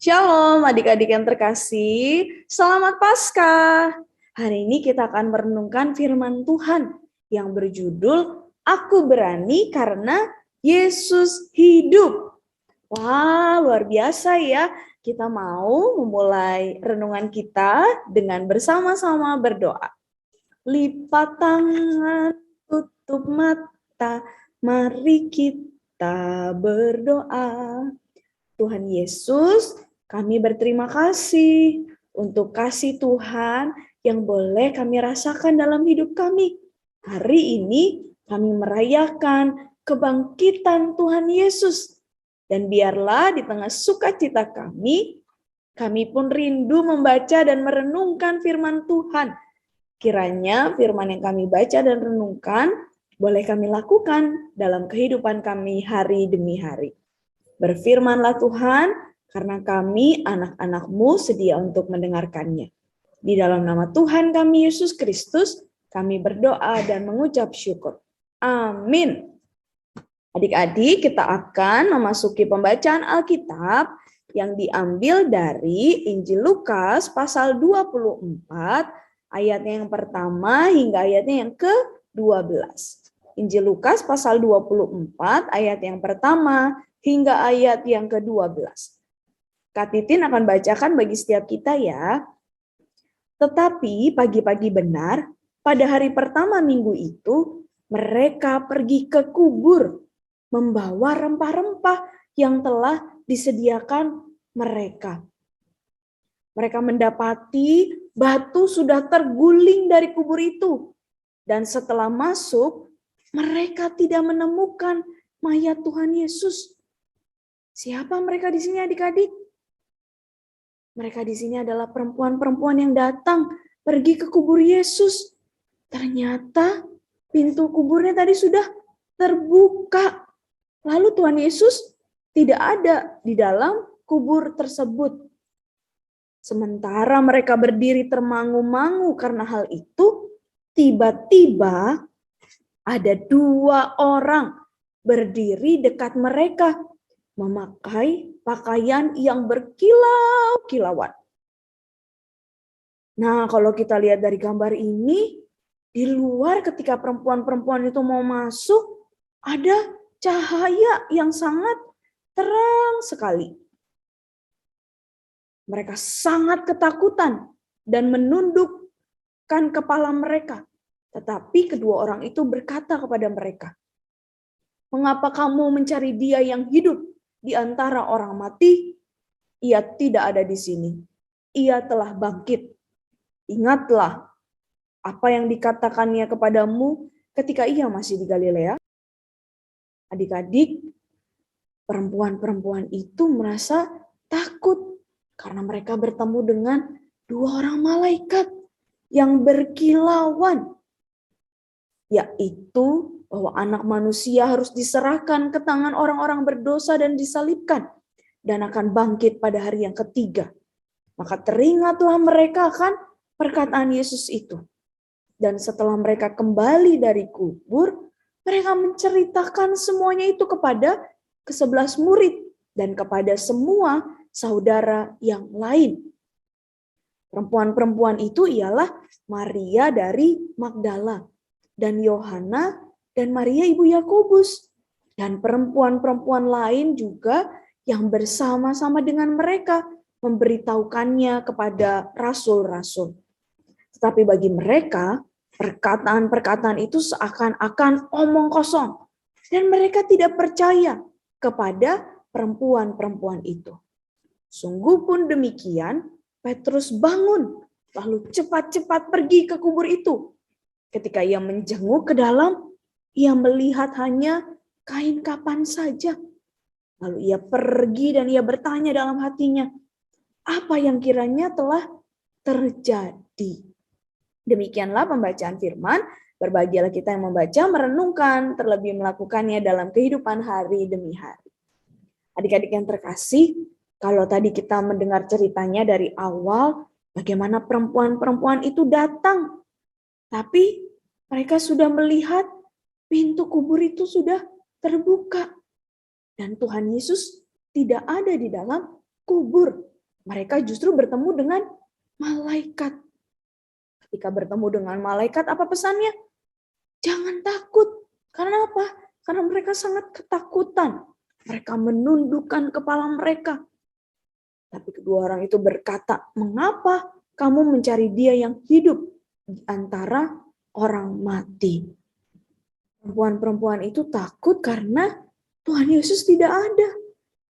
Shalom adik-adik yang terkasih, selamat Paskah. Hari ini kita akan merenungkan firman Tuhan yang berjudul Aku Berani Karena Yesus Hidup. Wah, luar biasa ya. Kita mau memulai renungan kita dengan bersama-sama berdoa. Lipat tangan, tutup mata, mari kita berdoa. Tuhan Yesus, kami berterima kasih untuk kasih Tuhan yang boleh kami rasakan dalam hidup kami. Hari ini kami merayakan kebangkitan Tuhan Yesus. Dan biarlah di tengah sukacita kami pun rindu membaca dan merenungkan firman Tuhan. Kiranya firman yang kami baca dan renungkan boleh kami lakukan dalam kehidupan kami hari demi hari. Berfirmanlah Tuhan, karena kami anak-anak-Mu sedia untuk mendengarkannya. Di dalam nama Tuhan kami Yesus Kristus, kami berdoa dan mengucap syukur. Amin. Adik-adik, kita akan memasuki pembacaan Alkitab yang diambil dari Injil Lukas pasal 24, ayatnya yang pertama hingga ayatnya yang ke-12. Injil Lukas pasal 24, ayat yang pertama hingga ayat yang ke-12. Kak Titin akan bacakan bagi setiap kita ya. Tetapi pagi-pagi benar, pada hari pertama minggu itu, mereka pergi ke kubur, membawa rempah-rempah yang telah disediakan mereka. Mereka mendapati batu sudah terguling dari kubur itu. Dan setelah masuk, mereka tidak menemukan mayat Tuhan Yesus. Siapa mereka di sini adik-adik? Mereka di sini adalah perempuan-perempuan yang datang pergi ke kubur Yesus. Ternyata pintu kuburnya tadi sudah terbuka. Lalu Tuhan Yesus tidak ada di dalam kubur tersebut. Sementara mereka berdiri termangu-mangu karena hal itu, tiba-tiba ada dua orang berdiri dekat mereka, memakai pakaian yang berkilau-kilauan. Nah, kalau kita lihat dari gambar ini, di luar ketika perempuan-perempuan itu mau masuk, ada cahaya yang sangat terang sekali. Mereka sangat ketakutan dan menundukkan kepala mereka. Tetapi kedua orang itu berkata kepada mereka, "Mengapa kamu mencari Dia yang hidup di antara orang mati? Ia tidak ada di sini. Ia telah bangkit. Ingatlah apa yang dikatakannya kepadamu ketika ia masih di Galilea." Adik-adik, perempuan-perempuan itu merasa takut karena mereka bertemu dengan dua orang malaikat yang berkilauan, yaitu bahwa anak manusia harus diserahkan ke tangan orang-orang berdosa dan disalibkan, dan akan bangkit pada hari yang ketiga. Maka teringatlah mereka akan perkataan Yesus itu. Dan setelah mereka kembali dari kubur, mereka menceritakan semuanya itu kepada ke-11 murid dan kepada semua saudara yang lain. Perempuan-perempuan itu ialah Maria dari Magdala, dan Yohana, dan Maria ibu Yakobus, dan perempuan-perempuan lain juga yang bersama-sama dengan mereka memberitahukannya kepada rasul-rasul. Tetapi bagi mereka, perkataan-perkataan itu seakan-akan omong kosong, dan mereka tidak percaya kepada perempuan-perempuan itu. Sungguh pun demikian, Petrus bangun, lalu cepat-cepat pergi ke kubur itu. Ketika ia menjenguk ke dalam, ia melihat hanya kain kapan saja. Lalu ia pergi dan ia bertanya dalam hatinya, apa yang kiranya telah terjadi. Demikianlah pembacaan firman. Berbahagialah kita yang membaca, merenungkan, terlebih melakukannya dalam kehidupan hari demi hari. Adik-adik yang terkasih, kalau tadi kita mendengar ceritanya dari awal, bagaimana perempuan-perempuan itu datang. Tapi mereka sudah melihat pintu kubur itu sudah terbuka. Dan Tuhan Yesus tidak ada di dalam kubur. mereka justru bertemu dengan malaikat. Ketika bertemu dengan malaikat, apa pesannya? Jangan takut. Karena apa? Karena mereka sangat ketakutan. Mereka menundukkan kepala mereka. Tapi kedua orang itu berkata, mengapa kamu mencari dia yang hidup di antara orang mati? Perempuan-perempuan itu takut karena Tuhan Yesus tidak ada.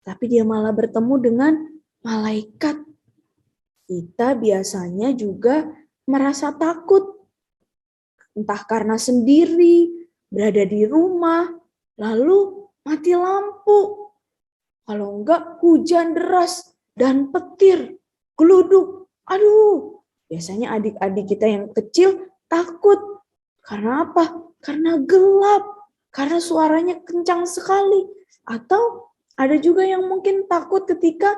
Tapi dia malah bertemu dengan malaikat. Kita biasanya juga merasa takut. Entah karena sendiri, berada di rumah, lalu mati lampu. Kalau enggak hujan deras dan petir, geluduk. Aduh, biasanya adik-adik kita yang kecil takut. Karena apa? Karena gelap. Karena suaranya kencang sekali. Atau ada juga yang mungkin takut ketika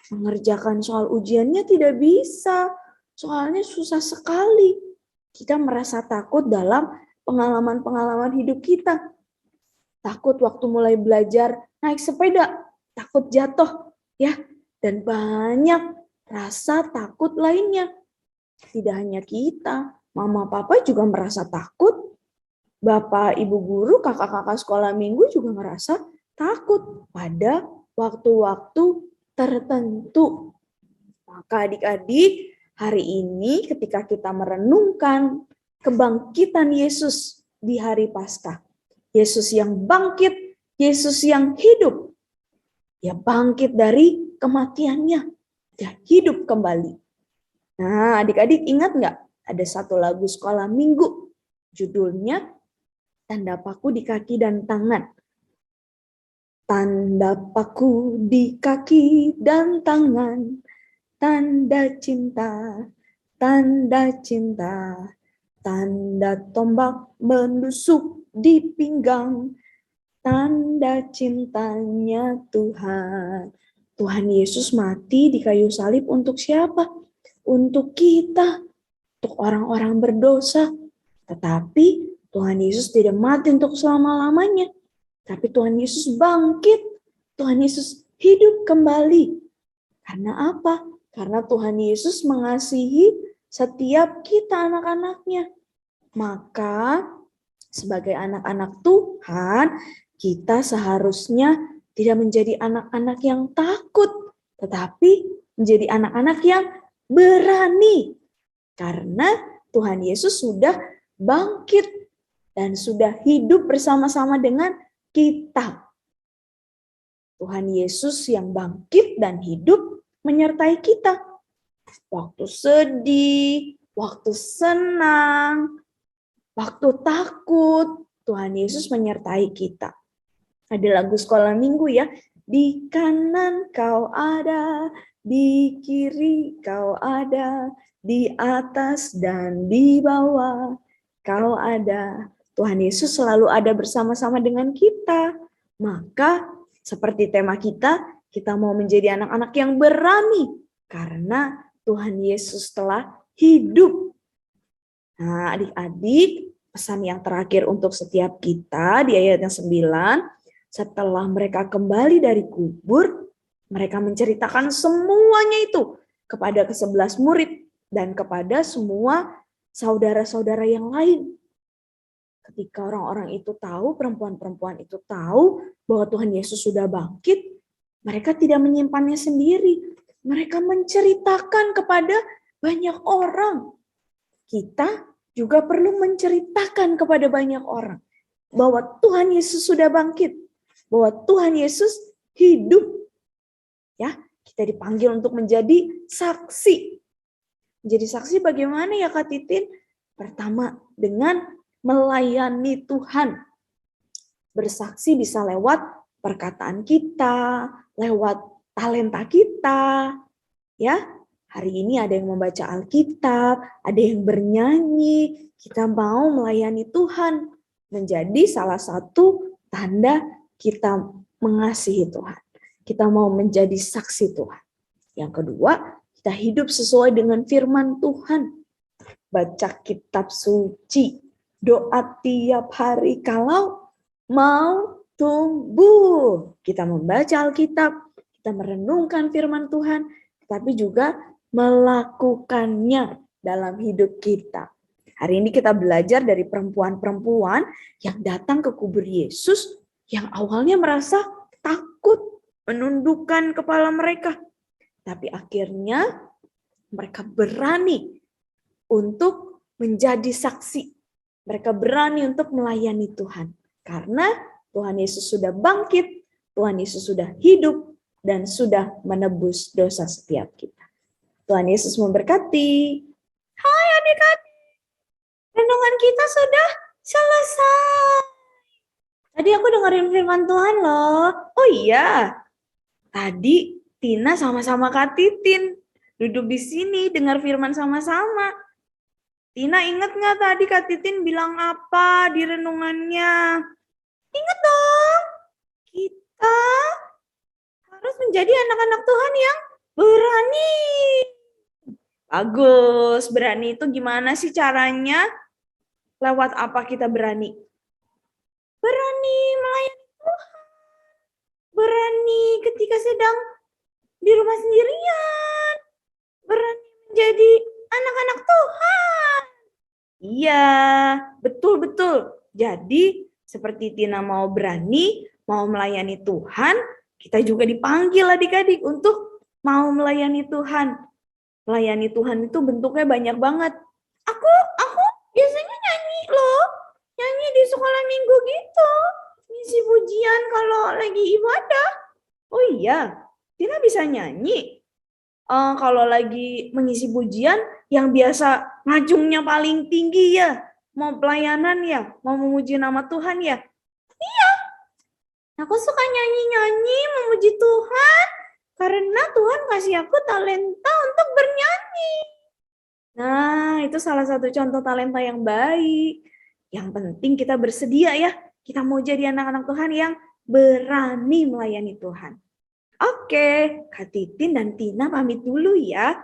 mengerjakan soal ujiannya tidak bisa. Soalnya susah sekali. Kita merasa takut dalam pengalaman-pengalaman hidup kita. Takut waktu mulai belajar naik sepeda, takut jatuh, ya, dan banyak rasa takut lainnya. Tidak hanya kita, mama papa juga merasa takut, bapak ibu guru, kakak-kakak sekolah minggu juga merasa takut pada waktu-waktu tertentu. Maka adik-adik, hari ini ketika kita merenungkan kebangkitan Yesus di hari Paskah, Yesus yang bangkit, Yesus yang hidup. Dia bangkit dari kematiannya. Dia hidup kembali. Nah, adik-adik ingat nggak? Ada satu lagu sekolah minggu. Judulnya Tanda Paku di Kaki dan Tangan. Tanda paku di kaki dan tangan. Tanda cinta, tanda cinta. Tanda tombak menusuk di pinggang. Tanda cintanya Tuhan. Tuhan Yesus mati di kayu salib untuk siapa? Untuk kita, untuk orang-orang berdosa. Tetapi Tuhan Yesus tidak mati untuk selama-lamanya. Tapi Tuhan Yesus bangkit. Tuhan Yesus hidup kembali. Karena apa? Karena Tuhan Yesus mengasihi setiap kita anak-anaknya. Maka sebagai anak-anak Tuhan, kita seharusnya tidak menjadi anak-anak yang takut, tetapi menjadi anak-anak yang berani. Karena Tuhan Yesus sudah bangkit dan sudah hidup bersama-sama dengan kita. Tuhan Yesus yang bangkit dan hidup menyertai kita. Waktu sedih, waktu senang, waktu takut, Tuhan Yesus menyertai kita. Ada lagu sekolah minggu ya. Di kanan kau ada, di kiri kau ada, di atas dan di bawah kau ada. Tuhan Yesus selalu ada bersama-sama dengan kita. Maka seperti tema kita mau menjadi anak-anak yang berani. Karena Tuhan Yesus telah hidup. Nah, adik-adik, pesan yang terakhir untuk setiap kita di ayat yang 9, setelah mereka kembali dari kubur, mereka menceritakan semuanya itu kepada ke-11 murid dan kepada semua saudara-saudara yang lain. Ketika orang-orang itu tahu, perempuan-perempuan itu tahu bahwa Tuhan Yesus sudah bangkit, mereka tidak menyimpannya sendiri. Mereka menceritakan kepada banyak orang. Kita juga perlu menceritakan kepada banyak orang bahwa Tuhan Yesus sudah bangkit, bahwa Tuhan Yesus hidup. Ya, kita dipanggil untuk menjadi saksi. Menjadi saksi bagaimana ya Kak Titin? Pertama, dengan melayani Tuhan. Bersaksi bisa lewat perkataan kita, lewat talenta kita. Ya, hari ini ada yang membaca Alkitab, ada yang bernyanyi. Kita mau melayani Tuhan. Menjadi salah satu tanda kita mengasihi Tuhan. Kita mau menjadi saksi Tuhan. Yang kedua, kita hidup sesuai dengan firman Tuhan. Baca kitab suci, doa tiap hari kalau mau tumbuh. Kita membaca Alkitab, kita merenungkan firman Tuhan, tapi juga melakukannya dalam hidup kita. Hari ini kita belajar dari perempuan-perempuan yang datang ke kubur Yesus yang awalnya merasa takut menundukkan kepala mereka. Tapi akhirnya mereka berani untuk menjadi saksi. Mereka berani untuk melayani Tuhan. Karena Tuhan Yesus sudah bangkit, Tuhan Yesus sudah hidup, dan sudah menebus dosa setiap kita. Tuhan Yesus memberkati. Hai adik-adik, renungan kita sudah selesai. Tadi aku dengerin firman Tuhan loh. Oh iya, tadi Tina sama-sama Kak Titin duduk di sini dengar firman sama-sama. Tina ingat nggak tadi Kak Titin bilang apa di renungannya? Ingat dong, kita harus menjadi anak-anak Tuhan yang berani. Bagus, berani itu gimana sih caranya? Lewat apa kita berani? Berani melayani Tuhan. Berani ketika sedang di rumah sendirian. Berani menjadi anak-anak Tuhan. Iya, betul-betul. Jadi, seperti Tina mau berani, mau melayani Tuhan, kita juga dipanggil adik-adik untuk mau melayani Tuhan. Melayani Tuhan itu bentuknya banyak banget. Aku biasanya nyanyi loh. Nyanyi di sekolah minggu gitu. Ngisi pujian kalau lagi ibadah. Oh iya, Tina bisa nyanyi. Kalau lagi mengisi pujian, yang biasa ngajungnya paling tinggi ya. Mau pelayanan ya, mau memuji nama Tuhan ya. Iya, aku suka nyanyi-nyanyi memuji Tuhan. Karena Tuhan kasih aku talenta untuk bernyanyi. Nah, itu salah satu contoh talenta yang baik. Yang penting kita bersedia ya. Kita mau jadi anak-anak Tuhan yang berani melayani Tuhan. Oke, Kak Titin dan Tina pamit dulu ya.